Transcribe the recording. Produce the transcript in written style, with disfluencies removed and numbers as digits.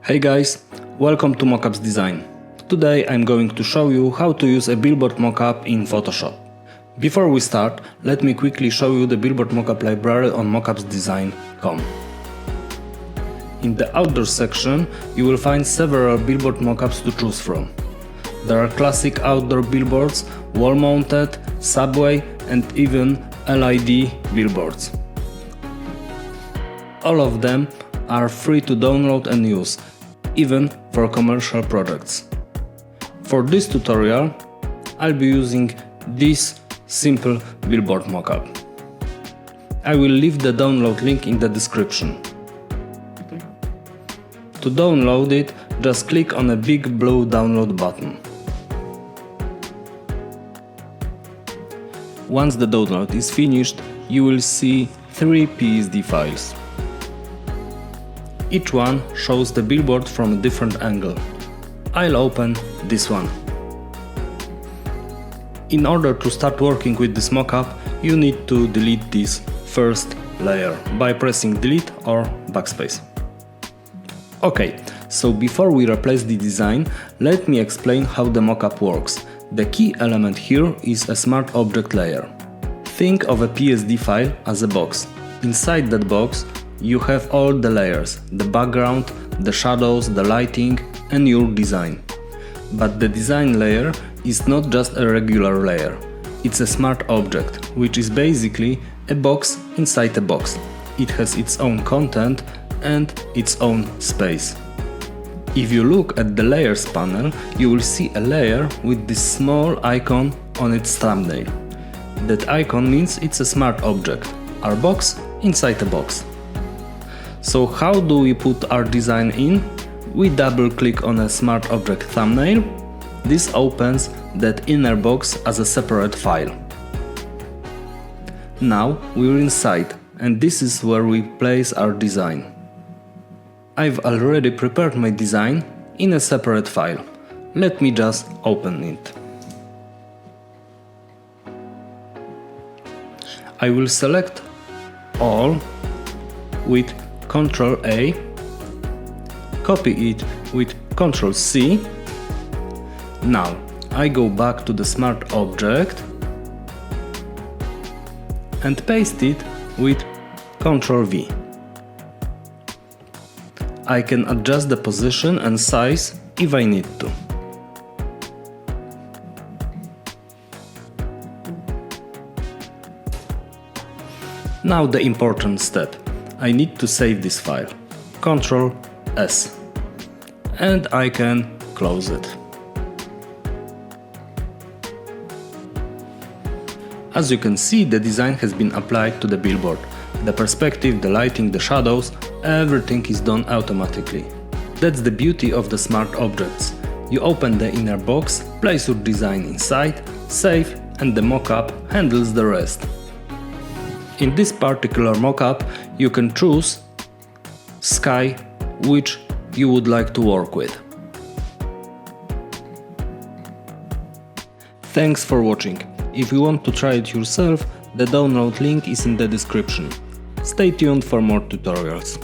Hey guys, welcome to Mockups Design. Today I'm going to show you how to use a Billboard Mockup in Photoshop. Before we start, let me quickly show you the Billboard Mockup library on mockupsdesign.com. In the outdoor section, you will find several Billboard mockups to choose from. There are classic outdoor billboards, wall-mounted, subway and even LED billboards. All of them are free to download and use, even for commercial projects. For this tutorial, I'll be using this simple billboard mockup. I will leave the download link in the description. To download it, just click on a big blue download button. Once the download is finished, you will see 3 PSD files. Each one shows the billboard from a different angle. I'll open this one. In order to start working with this mockup, you need to delete this first layer by pressing delete or backspace. Okay, so before we replace the design, let me explain how the mockup works. The key element here is a smart object layer. Think of a PSD file as a box. Inside that box, you have all the layers, the background, the shadows, the lighting and your design. But the design layer is not just a regular layer. It's a smart object, which is basically a box inside a box. It has its own content and its own space. If you look at the layers panel, you will see a layer with this small icon on its thumbnail. That icon means it's a smart object, our box inside a box. So how do we put our design in? We double click on a smart object thumbnail. This opens that inner box as a separate file. Now we're inside and this is where we place our design. I've already prepared my design in a separate file. Let me just open it. I will select all with Ctrl A, copy it with Ctrl C. Now I go back to the smart object and paste it with Ctrl V. I can adjust the position and size if I need to. Now the important step. I need to save this file. Ctrl S. And I can close it. As you can see, the design has been applied to the billboard. The perspective, the lighting, the shadows, everything is done automatically. That's the beauty of the smart objects. You open the inner box, place your design inside, save, and the mockup handles the rest. In this particular mockup, you can choose sky, which you would like to work with. Thanks for watching. If you want to try it yourself, the download link is in the description. Stay tuned for more tutorials.